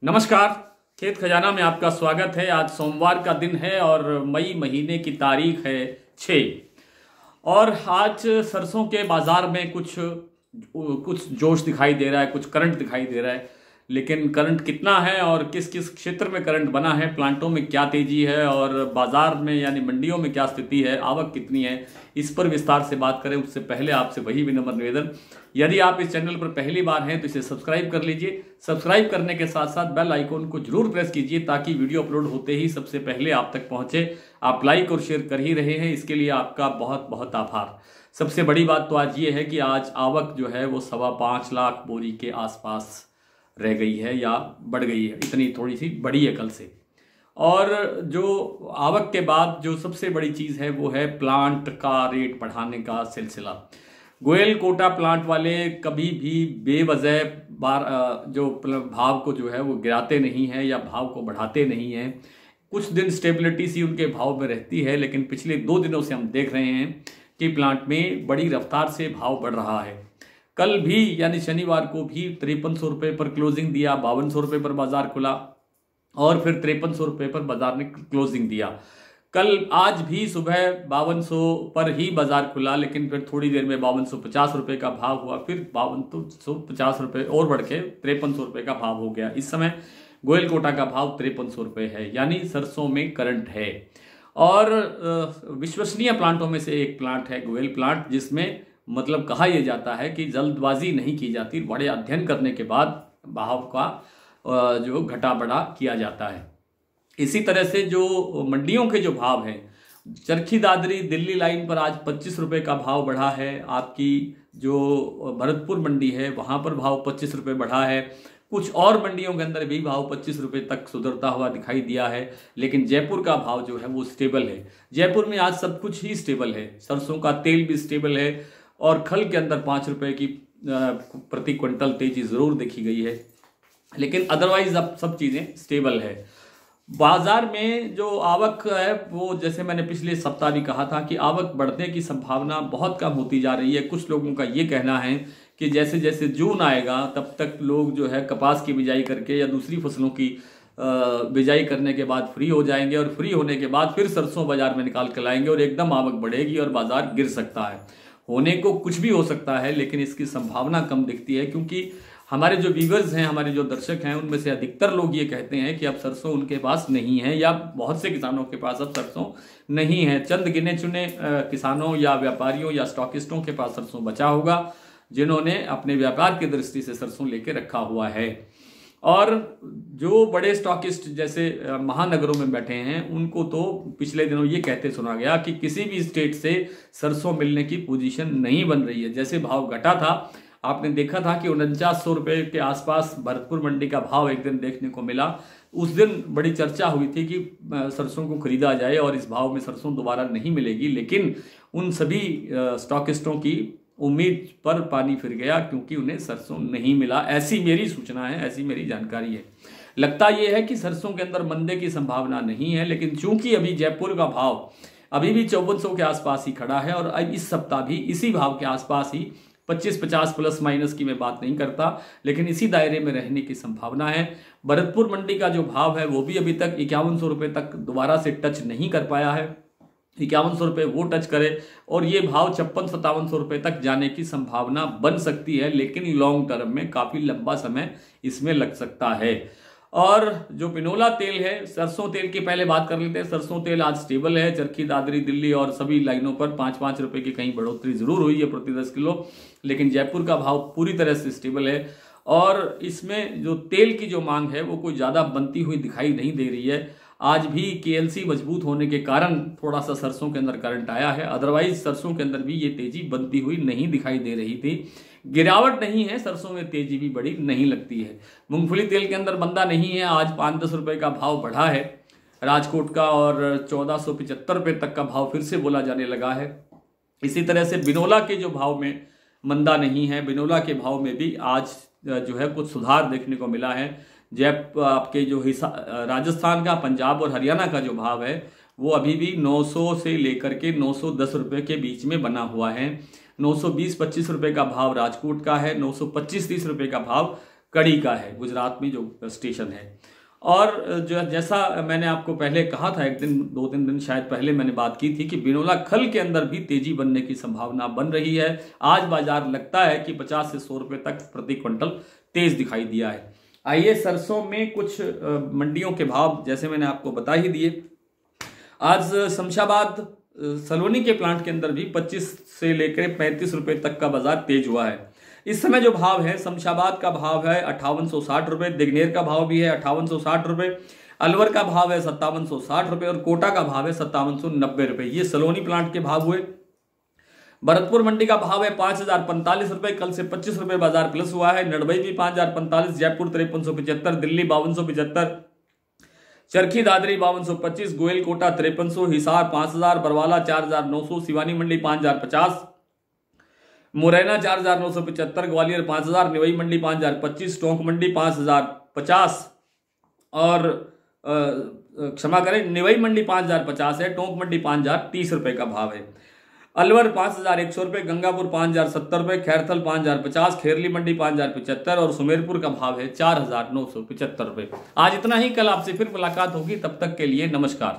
नमस्कार। खेत खजाना में आपका स्वागत है। आज सोमवार का दिन है और मई महीने की तारीख है 6। और आज सरसों के बाजार में कुछ कुछ जोश दिखाई दे रहा है, कुछ करंट दिखाई दे रहा है। लेकिन करंट कितना है और किस किस क्षेत्र में करंट बना है, प्लांटों में क्या तेजी है और बाजार में यानी मंडियों में क्या स्थिति है, आवक कितनी है, इस पर विस्तार से बात करें उससे पहले आपसे वही विनम्र निवेदन, यदि आप इस चैनल पर पहली बार हैं तो इसे सब्सक्राइब कर लीजिए। सब्सक्राइब करने के साथ साथ बेल आइकन को जरूर प्रेस कीजिए ताकि वीडियो अपलोड होते ही सबसे पहले आप तक पहुंचे। आप लाइक और शेयर कर ही रहे हैं, इसके लिए आपका बहुत बहुत आभार। सबसे बड़ी बात तो आज ये है कि आज आवक जो है वो 5.25 लाख बोरी के आसपास रह गई है या बढ़ गई है, इतनी थोड़ी सी बड़ी है कल से। और जो आवक के बाद जो सबसे बड़ी चीज़ है वो है प्लांट का रेट बढ़ाने का सिलसिला। गोयल कोटा प्लांट वाले कभी भी बेवजह जो भाव को जो है वो गिराते नहीं हैं या भाव को बढ़ाते नहीं हैं। कुछ दिन स्टेबिलिटी सी उनके भाव में रहती है, लेकिन पिछले 2 दिनों से हम देख रहे हैं कि प्लांट में बड़ी रफ्तार से भाव बढ़ रहा है। कल भी यानी शनिवार को भी 5300 रुपये पर क्लोजिंग दिया, 5200 रुपये पर बाजार खुला और फिर 5300 रुपये पर बाजार ने क्लोजिंग दिया। कल आज भी सुबह 5200 पर ही बाजार खुला, लेकिन फिर थोड़ी देर में 5250 रुपये का भाव हुआ, फिर 5250 रुपये और बढ़ के 5300 रुपये का भाव हो गया। इस समय गोयल कोटा का भाव 5300 रुपये है, यानी सरसों में करंट है। और विश्वसनीय प्लांटों में से एक प्लांट है गोयल प्लांट, जिसमें मतलब कहा यह जाता है कि जल्दबाजी नहीं की जाती, बड़े अध्ययन करने के बाद भाव का जो घटा बढ़ा किया जाता है। इसी तरह से जो मंडियों के जो भाव हैं, चरखी दादरी दिल्ली लाइन पर आज 25 रुपये का भाव बढ़ा है। आपकी जो भरतपुर मंडी है वहाँ पर भाव 25 रुपये बढ़ा है। कुछ और मंडियों के अंदर भी भाव 25 रुपये तक सुधरता हुआ दिखाई दिया है, लेकिन जयपुर का भाव जो है वो स्टेबल है। जयपुर में आज सब कुछ ही स्टेबल है, सरसों का तेल भी स्टेबल है और खल के अंदर 5 रुपये की प्रति क्विंटल तेजी जरूर देखी गई है, लेकिन अदरवाइज अब सब चीज़ें स्टेबल है। बाजार में जो आवक है वो, जैसे मैंने पिछले सप्ताह भी कहा था कि आवक बढ़ने की संभावना बहुत कम होती जा रही है। कुछ लोगों का ये कहना है कि जैसे जैसे जून आएगा तब तक लोग जो है कपास की बिजाई करके या दूसरी फसलों की बिजाई करने के बाद फ्री हो जाएंगे और फ्री होने के बाद फिर सरसों बाजार में निकाल कर लाएंगे और एकदम आवक बढ़ेगी और बाजार गिर सकता है। होने को कुछ भी हो सकता है, लेकिन इसकी संभावना कम दिखती है, क्योंकि हमारे जो व्यूअर्स हैं, हमारे जो दर्शक हैं, उनमें से अधिकतर लोग ये कहते हैं कि अब सरसों उनके पास नहीं है या बहुत से किसानों के पास अब सरसों नहीं है। चंद गिने चुने किसानों या व्यापारियों या स्टॉकिस्टों के पास सरसों बचा होगा, जिन्होंने अपने व्यापार की दृष्टि से सरसों लेके रखा हुआ है। और जो बड़े स्टॉकिस्ट जैसे महानगरों में बैठे हैं, उनको तो पिछले दिनों ये कहते सुना गया कि किसी भी स्टेट से सरसों मिलने की पोजीशन नहीं बन रही है। जैसे भाव घटा था, आपने देखा था कि 4900 रुपये के आसपास भरतपुर मंडी का भाव एक दिन देखने को मिला। उस दिन बड़ी चर्चा हुई थी कि सरसों को खरीदा जाए और इस भाव में सरसों दोबारा नहीं मिलेगी, लेकिन उन सभी स्टॉकिस्टों की उम्मीद पर पानी फिर गया, क्योंकि उन्हें सरसों नहीं मिला। ऐसी मेरी सूचना है, ऐसी मेरी जानकारी है। लगता यह है कि सरसों के अंदर मंदे की संभावना नहीं है, लेकिन चूंकि अभी जयपुर का भाव अभी भी 5400 के आसपास ही खड़ा है और अब इस सप्ताह भी इसी भाव के आसपास ही 25-50 प्लस माइनस की मैं बात नहीं करता, लेकिन इसी दायरे में रहने की संभावना है। भरतपुर मंडी का जो भाव है वो भी अभी तक 5100 रुपये तक दोबारा से टच नहीं कर पाया है। 5100 रुपये वो टच करे और ये भाव 56-5700 रुपये तक जाने की संभावना बन सकती है, लेकिन लॉन्ग टर्म में काफ़ी लंबा समय इसमें लग सकता है। और जो पिनोला तेल है, सरसों तेल की पहले बात कर लेते हैं। सरसों तेल आज स्टेबल है, चरखी दादरी दिल्ली और सभी लाइनों पर 5-5 रुपये की कहीं बढ़ोतरी जरूर हुई है प्रति 10 किलो, लेकिन जयपुर का भाव पूरी तरह से स्टेबल है। और इसमें जो तेल की जो मांग है वो कोई ज़्यादा बनती हुई दिखाई नहीं दे रही है। आज भी केएलसी मजबूत होने के कारण थोड़ा सा सरसों के अंदर करंट आया है, अदरवाइज सरसों के अंदर भी ये तेजी बनती हुई नहीं दिखाई दे रही थी। गिरावट नहीं है, सरसों में तेजी भी बड़ी नहीं लगती है। मूंगफली तेल के अंदर मंदा नहीं है, आज 5-10 रुपये का भाव बढ़ा है राजकोट का और 1475 रुपये तक का भाव फिर से बोला जाने लगा है। इसी तरह से बिनोला के जो भाव में मंदा नहीं है, बिनोला के भाव में भी आज जो है कुछ सुधार देखने को मिला है। आपके जो राजस्थान का, पंजाब और हरियाणा का जो भाव है वो अभी भी 900 से लेकर के 910 रुपये के बीच में बना हुआ है। 920-25 रुपये का भाव राजकोट का है, 925-30 रुपये का भाव कड़ी का है, गुजरात में जो स्टेशन है। और जो जैसा मैंने आपको पहले कहा था, एक दिन 2-3 दिन शायद पहले मैंने बात की थी कि बिनोला खल के अंदर भी तेजी बनने की संभावना बन रही है। आज बाजार लगता है कि 50 से 100 रुपये तक प्रति क्विंटल तेज दिखाई दिया है। आइए सरसों में कुछ मंडियों के भाव जैसे मैंने आपको बता ही दिए। आज शमशाबाद सलोनी के प्लांट के अंदर भी 25 से लेकर 35 रुपये तक का बाजार तेज हुआ है। इस समय जो भाव है, शमशाबाद का भाव है 5860 रुपये, दिग्नेर का भाव भी है 5860 रुपये, अलवर का भाव है 5760 रुपये और कोटा का भाव है 5790 रुपये। ये सलोनी प्लांट के भाव हुए। भरतपुर मंडी का भाव है 5045 रुपये, कल से 25 रुपये बाजार प्लस हुआ है। नड़बई भी 5045, जयपुर 5375, दिल्ली 5275, चरखी दादरी 5225, गोयल कोटा 5300, हिसार 5000, बरवाला 4900, सिवानी मंडी 5050, मुरैना 4975, ग्वालियर 5000, निवई मंडी 5025, टोंक मंडी 5050 और क्षमा करें, निवई मंडी 5050 है, टोंक मंडी 5030 रुपये का भाव है। अलवर 5100 रुपये, गंगापुर 5070 रुपये, खैरथल 5050, खेरली मंडी 5075 और सुमेरपुर का भाव है 4975 रुपये। आज इतना ही, कल आपसे फिर मुलाकात होगी, तब तक के लिए नमस्कार।